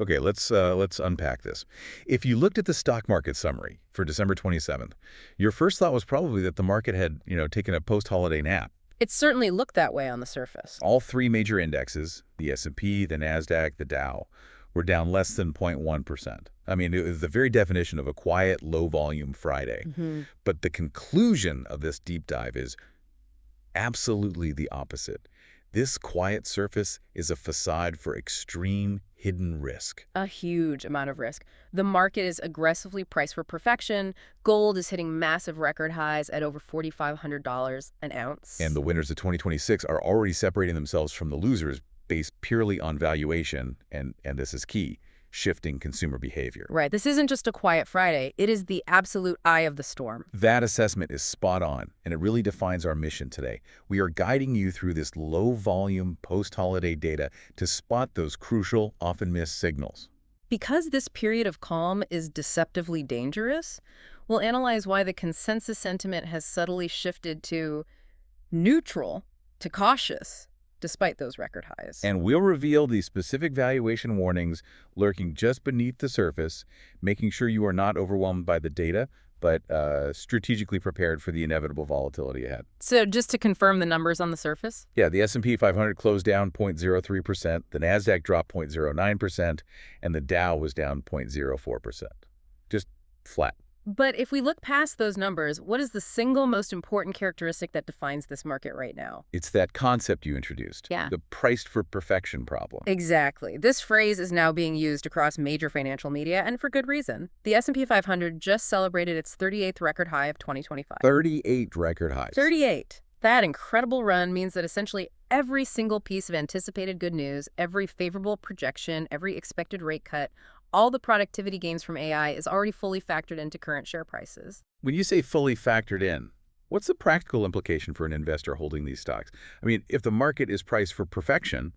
Okay, let's unpack this. If you looked at the stock market summary for December 27th, your first thought was probably that the market had, taken a post-holiday nap. It certainly looked that way on the surface. All three major indexes, the S&P, the Nasdaq, the Dow, were down less than 0.1%. I mean, it was the very definition of a quiet, low-volume Friday. But the conclusion of this deep dive is absolutely the opposite. This quiet surface is a facade for extreme hidden risk. A huge amount of risk. The market is aggressively priced for perfection. Gold is hitting massive record highs at over $4,500 an ounce. And the winners of 2026 are already separating themselves from the losers based purely on valuation, and this is key, shifting consumer behavior. Right. This isn't just a quiet Friday. It is the absolute eye of the storm. That assessment is spot on, and it really defines our mission today. We are guiding you through this low-volume, post-holiday data to spot those crucial, often missed signals. Because this period of calm is deceptively dangerous, we'll analyze why the consensus sentiment has subtly shifted to neutral to cautious, despite those record highs. And we'll reveal the specific valuation warnings lurking just beneath the surface, making sure you are not overwhelmed by the data, but strategically prepared for the inevitable volatility ahead. So just to confirm the numbers on the surface? Yeah, the S&P 500 closed down 0.03%, the Nasdaq dropped 0.09%, and the Dow was down 0.04%. Just flat. But if we look past those numbers, what is the single most important characteristic that defines this market right now? It's that concept you introduced. Yeah. The priced for perfection problem. Exactly. This phrase is now being used across major financial media, and for good reason. The S&P 500 just celebrated its 38th record high of 2025. 38 record highs. 38. That incredible run means that essentially every single piece of anticipated good news, every favorable projection, every expected rate cut, all the productivity gains from AI is already fully factored into current share prices. When you say fully factored in, what's the practical implication for an investor holding these stocks? I mean, if the market is priced for perfection,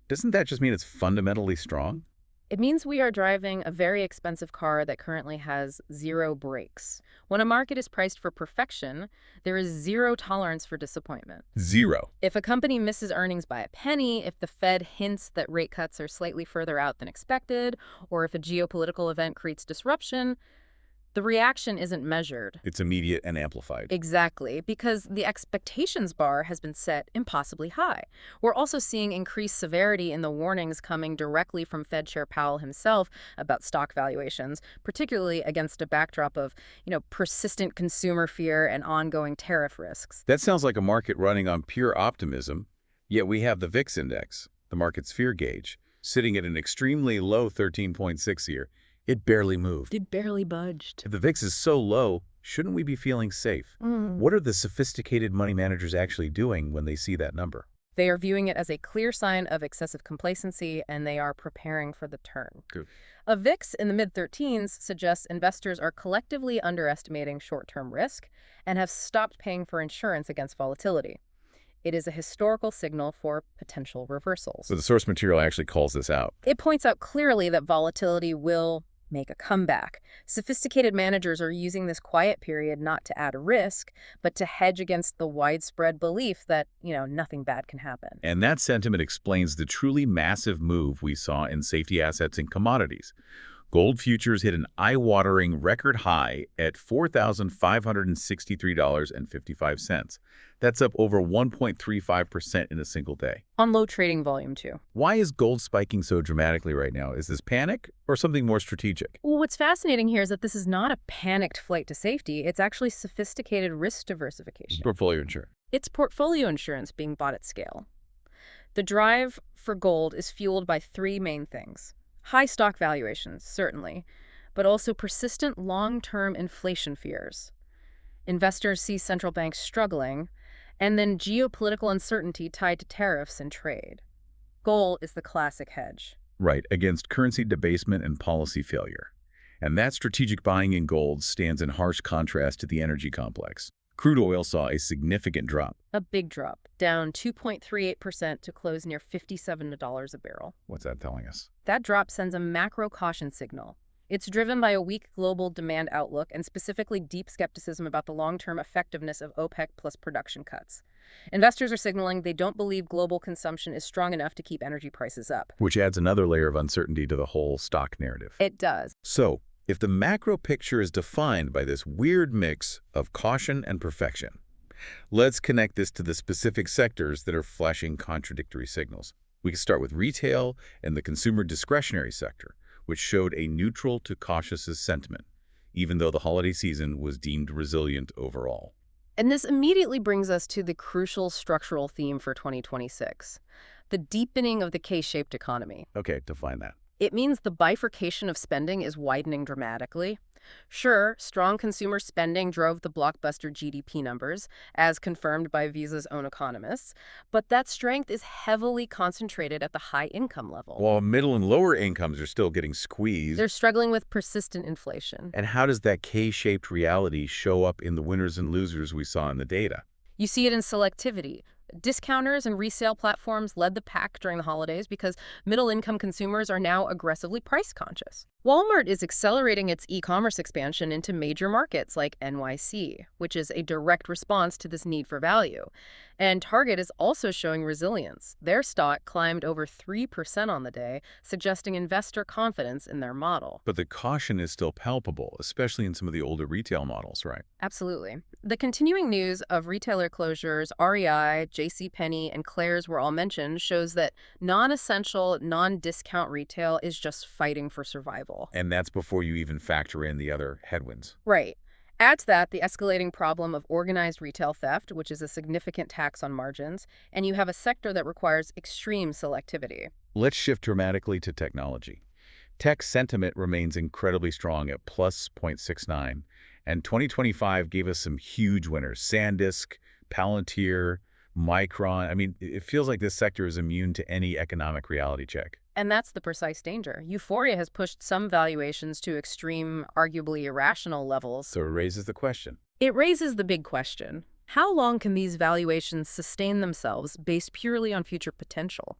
doesn't that just mean it's fundamentally strong? It means we are driving a very expensive car that currently has zero brakes. When a market is priced for perfection, there is zero tolerance for disappointment. Zero. If a company misses earnings by a penny, if the Fed hints that rate cuts are slightly further out than expected, or if a geopolitical event creates disruption, the reaction isn't measured. It's immediate and amplified. Exactly, because the expectations bar has been set impossibly high. We're also seeing increased severity in the warnings coming directly from Fed Chair Powell himself about stock valuations, particularly against a backdrop of, persistent consumer fear and ongoing tariff risks. That sounds like a market running on pure optimism, yet we have the VIX index, the market's fear gauge, sitting at an extremely low 13.6 here. It barely moved. It barely budged. If the VIX is so low, shouldn't we be feeling safe? What are the sophisticated money managers actually doing when they see that number? They are viewing it as a clear sign of excessive complacency, and they are preparing for the turn. Good. A VIX in the mid-13s suggests investors are collectively underestimating short-term risk and have stopped paying for insurance against volatility. It is a historical signal for potential reversals. So the source material actually calls this out. It points out clearly that volatility will make a comeback. Sophisticated managers are using this quiet period not to add risk, but to hedge against the widespread belief that, nothing bad can happen. And that sentiment explains the truly massive move we saw in safety assets and commodities. Gold futures hit an eye-watering record high at $4,563.55. That's up over 1.35% in a single day. On low trading volume, too. Why is gold spiking so dramatically right now? Is this panic or something more strategic? Well, what's fascinating here is that this is not a panicked flight to safety. It's actually sophisticated risk diversification. Portfolio insurance. It's portfolio insurance being bought at scale. The drive for gold is fueled by three main things. High stock valuations, certainly, but also persistent long-term inflation fears. Investors see central banks struggling, and then geopolitical uncertainty tied to tariffs and trade. Gold is the classic hedge. Right, against currency debasement and policy failure. And that strategic buying in gold stands in harsh contrast to the energy complex. Crude oil saw a significant drop. A big drop, down 2.38% to close near $57 a barrel. What's that telling us? That drop sends a macro caution signal. It's driven by a weak global demand outlook and specifically deep skepticism about the long-term effectiveness of OPEC plus production cuts. Investors are signaling they don't believe global consumption is strong enough to keep energy prices up. Which adds another layer of uncertainty to the whole stock narrative. It does. So, if the macro picture is defined by this weird mix of caution and perfection, let's connect this to the specific sectors that are flashing contradictory signals. We can start with retail and the consumer discretionary sector, which showed a neutral to cautious sentiment, even though the holiday season was deemed resilient overall. And this immediately brings us to the crucial structural theme for 2026, the deepening of the K-shaped economy. Okay, define that. It means the bifurcation of spending is widening dramatically. Sure, strong consumer spending drove the blockbuster GDP numbers, as confirmed by Visa's own economists, but that strength is heavily concentrated at the high-income level. While middle and lower incomes are still getting squeezed. They're struggling with persistent inflation. And how does that K-shaped reality show up in the winners and losers we saw in the data? You see it in selectivity. Discounters and resale platforms led the pack during the holidays because middle-income consumers are now aggressively price-conscious. Walmart is accelerating its e-commerce expansion into major markets like NYC, which is a direct response to this need for value. And Target is also showing resilience. Their stock climbed over 3% on the day, suggesting investor confidence in their model. But the caution is still palpable, especially in some of the older retail models, right? Absolutely. The continuing news of retailer closures, REI, JCPenney, and Claire's were all mentioned, shows that non-essential, non-discount retail is just fighting for survival. And that's before you even factor in the other headwinds. Right. Add to that the escalating problem of organized retail theft, which is a significant tax on margins, and you have a sector that requires extreme selectivity. Let's shift dramatically to technology. Tech sentiment remains incredibly strong at plus 0.69, and 2025 gave us some huge winners. SanDisk, Palantir, Micron. I mean, it feels like this sector is immune to any economic reality check. And that's the precise danger. Euphoria has pushed some valuations to extreme, arguably irrational levels. So it raises the question. It raises the big question. How long can these valuations sustain themselves based purely on future potential?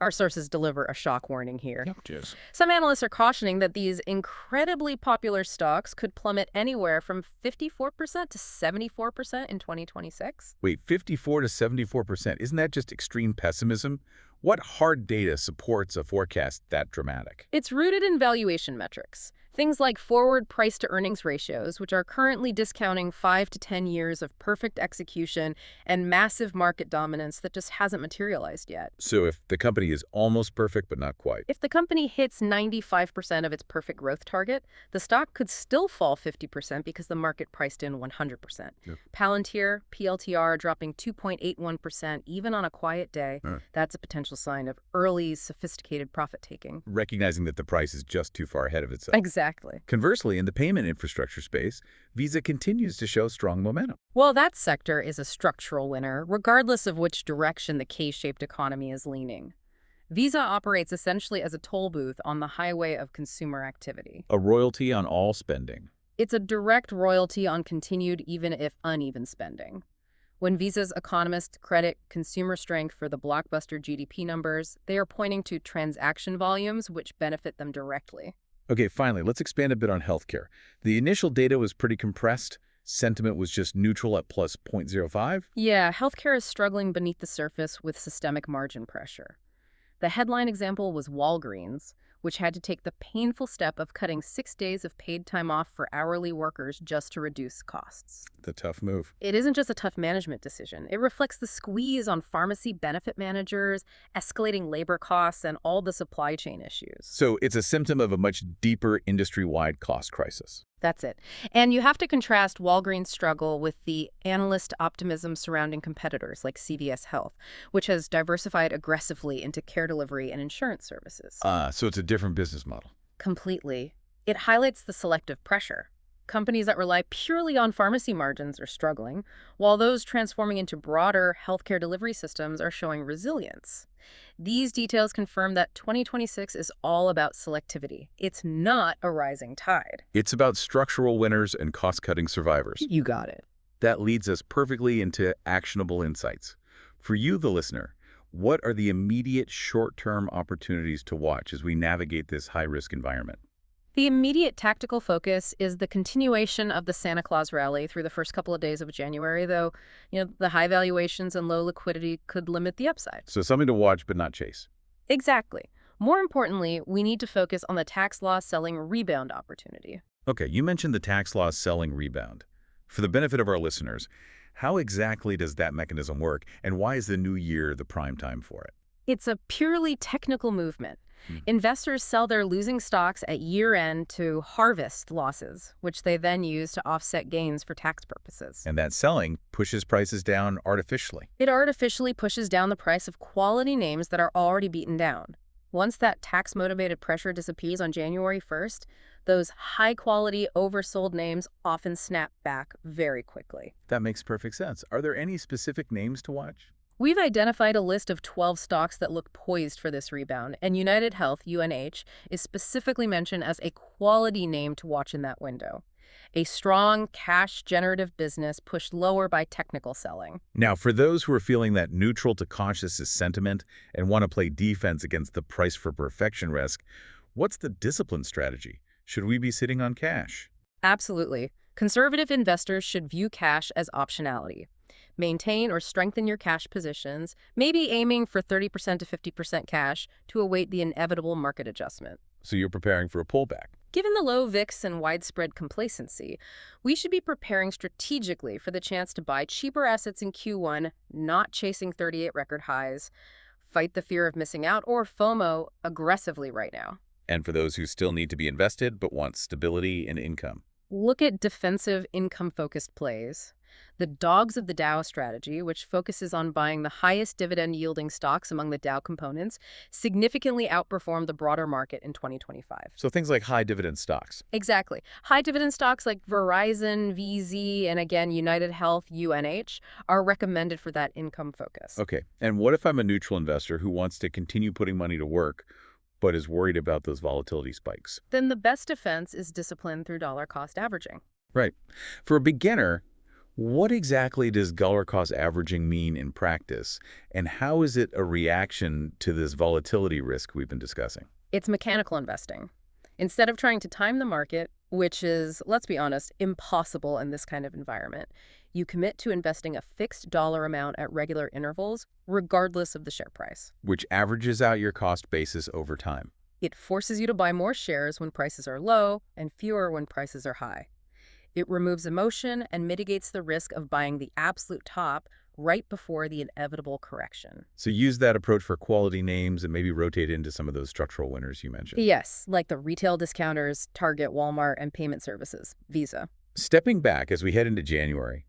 Our sources deliver a shock warning here. Cheers. Some analysts are cautioning that these incredibly popular stocks could plummet anywhere from 54% to 74% in 2026. Wait, 54 to 74%. Isn't that just extreme pessimism? What hard data supports a forecast that dramatic? It's rooted in valuation metrics. Things like forward price-to-earnings ratios, which are currently discounting 5 to 10 years of perfect execution and massive market dominance that just hasn't materialized yet. So if the company is almost perfect but not quite. If the company hits 95% of its perfect growth target, the stock could still fall 50% because the market priced in 100%. Yep. Palantir, PLTR dropping 2.81% even on a quiet day. That's a potential sign of early, sophisticated profit-taking. Recognizing that the price is just too far ahead of itself. Exactly. Conversely, in the payment infrastructure space, Visa continues to show strong momentum. Well, that sector is a structural winner, regardless of which direction the K-shaped economy is leaning. Visa operates essentially as a toll booth on the highway of consumer activity. A royalty on all spending. It's a direct royalty on continued, even if uneven spending. When Visa's economists credit consumer strength for the blockbuster GDP numbers, they are pointing to transaction volumes which benefit them directly. Okay, finally, let's expand a bit on healthcare. The initial data was pretty compressed. Sentiment was just neutral at plus 0.05. Yeah, healthcare is struggling beneath the surface with systemic margin pressure. The headline example was Walgreens, which had to take the painful step of cutting 6 days of paid time off for hourly workers just to reduce costs. The tough move. It isn't just a tough management decision. It reflects the squeeze on pharmacy benefit managers, escalating labor costs, and all the supply chain issues. So it's a symptom of a much deeper industry-wide cost crisis. That's it. And you have to contrast Walgreens' struggle with the analyst optimism surrounding competitors like CVS Health, which has diversified aggressively into care delivery and insurance services. So it's a different business model. Completely. It highlights the selective pressure. Companies that rely purely on pharmacy margins are struggling, while those transforming into broader healthcare delivery systems are showing resilience. These details confirm that 2026 is all about selectivity. It's not a rising tide. It's about structural winners and cost-cutting survivors. You got it. That leads us perfectly into actionable insights. For you, the listener, what are the immediate short-term opportunities to watch as we navigate this high-risk environment? The immediate tactical focus is the continuation of the Santa Claus rally through the first couple of days of January, though, the high valuations and low liquidity could limit the upside. So something to watch but not chase. Exactly. More importantly, we need to focus on the tax loss selling rebound opportunity. Okay, you mentioned the tax loss selling rebound. For the benefit of our listeners, how exactly does that mechanism work, and why is the new year the prime time for it? It's a purely technical movement. Investors sell their losing stocks at year-end to harvest losses, which they then use to offset gains for tax purposes. And that selling pushes prices down artificially. It artificially pushes down the price of quality names that are already beaten down. Once that tax-motivated pressure disappears on January 1st, those high-quality, oversold names often snap back very quickly. That makes perfect sense. Are there any specific names to watch? We've identified a list of 12 stocks that look poised for this rebound, and United Health, UNH, is specifically mentioned as a quality name to watch in that window. A strong, cash-generative business pushed lower by technical selling. Now, for those who are feeling that neutral to cautious is sentiment and want to play defense against the price for perfection risk, what's the discipline strategy? Should we be sitting on cash? Absolutely. Conservative investors should view cash as optionality. Maintain or strengthen your cash positions, maybe aiming for 30% to 50% cash to await the inevitable market adjustment. So you're preparing for a pullback. Given the low VIX and widespread complacency, we should be preparing strategically for the chance to buy cheaper assets in Q1, not chasing 38 record highs, fight the fear of missing out, or FOMO aggressively right now. And for those who still need to be invested but want stability and income. Look at defensive income-focused plays. The Dogs of the Dow strategy, which focuses on buying the highest dividend-yielding stocks among the Dow components, significantly outperformed the broader market in 2025. So things like high dividend stocks. Exactly. High dividend stocks like Verizon, VZ, and again, United Health, UNH, are recommended for that income focus. Okay, and what if I'm a neutral investor who wants to continue putting money to work but is worried about those volatility spikes? Then the best defense is discipline through dollar cost averaging. Right. For a beginner, what exactly does dollar cost averaging mean in practice, and how is it a reaction to this volatility risk we've been discussing? It's mechanical investing. Instead of trying to time the market, which is, let's be honest, impossible in this kind of environment, you commit to investing a fixed dollar amount at regular intervals, regardless of the share price. Which averages out your cost basis over time. It forces you to buy more shares when prices are low and fewer when prices are high. It removes emotion and mitigates the risk of buying the absolute top right before the inevitable correction. So use that approach for quality names and maybe rotate into some of those structural winners you mentioned. Yes, like the retail discounters, Target, Walmart, and payment services, Visa. Stepping back as we head into January,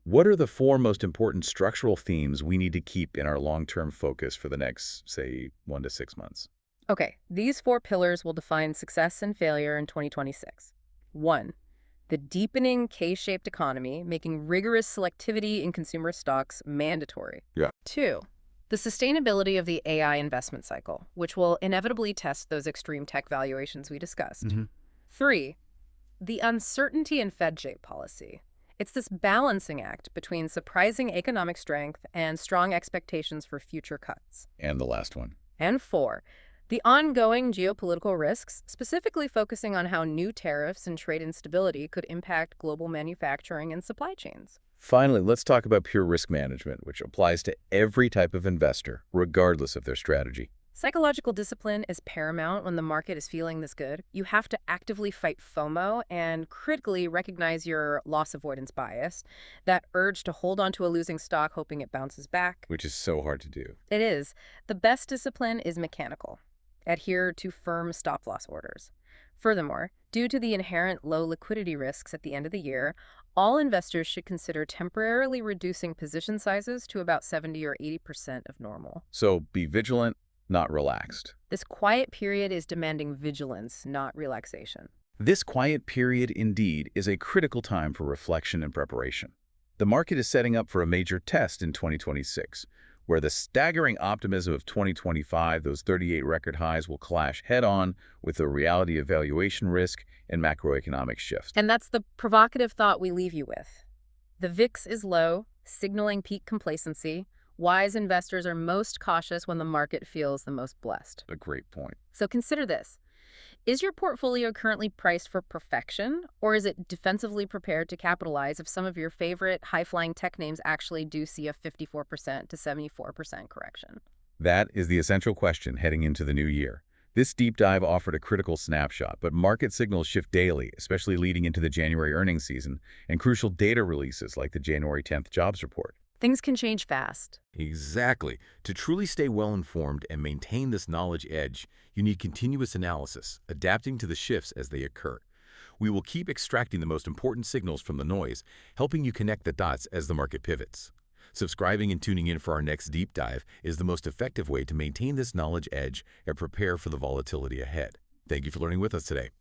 what are the 4 most important structural themes we need to keep in our long-term focus for the next, say, 1 to 6 months? Okay, these 4 pillars will define success and failure in 2026. 1. The deepening K-shaped economy, making rigorous selectivity in consumer stocks mandatory. Yeah. 2. The sustainability of the AI investment cycle, which will inevitably test those extreme tech valuations we discussed. 3. The uncertainty in Fed-shape policy. It's this balancing act between surprising economic strength and strong expectations for future cuts. And the last one. And 4. The ongoing geopolitical risks, specifically focusing on how new tariffs and trade instability could impact global manufacturing and supply chains. Finally, let's talk about pure risk management, which applies to every type of investor, regardless of their strategy. Psychological discipline is paramount when the market is feeling this good. You have to actively fight FOMO and critically recognize your loss avoidance bias, that urge to hold on to a losing stock hoping it bounces back. Which is so hard to do. It is. The best discipline is mechanical. Adhere to firm stop-loss orders. Furthermore, due to the inherent low liquidity risks at the end of the year, all investors should consider temporarily reducing position sizes to about 70 or 80% of normal. So be vigilant, not relaxed. This quiet period is demanding vigilance, not relaxation. This quiet period, indeed, is a critical time for reflection and preparation. The market is setting up for a major test in 2026, where the staggering optimism of 2025, those 38 record highs, will clash head-on with the reality of valuation risk and macroeconomic shifts. And that's the provocative thought we leave you with. The VIX is low, signaling peak complacency. Wise investors are most cautious when the market feels the most blessed. A great point. So consider this. Is your portfolio currently priced for perfection, or is it defensively prepared to capitalize if some of your favorite high-flying tech names actually do see a 54% to 74% correction? That is the essential question heading into the new year. This deep dive offered a critical snapshot, but market signals shift daily, especially leading into the January earnings season and crucial data releases like the January 10th jobs report. Things can change fast. Exactly. To truly stay well-informed and maintain this knowledge edge, you need continuous analysis, adapting to the shifts as they occur. We will keep extracting the most important signals from the noise, helping you connect the dots as the market pivots. Subscribing and tuning in for our next deep dive is the most effective way to maintain this knowledge edge and prepare for the volatility ahead. Thank you for learning with us today.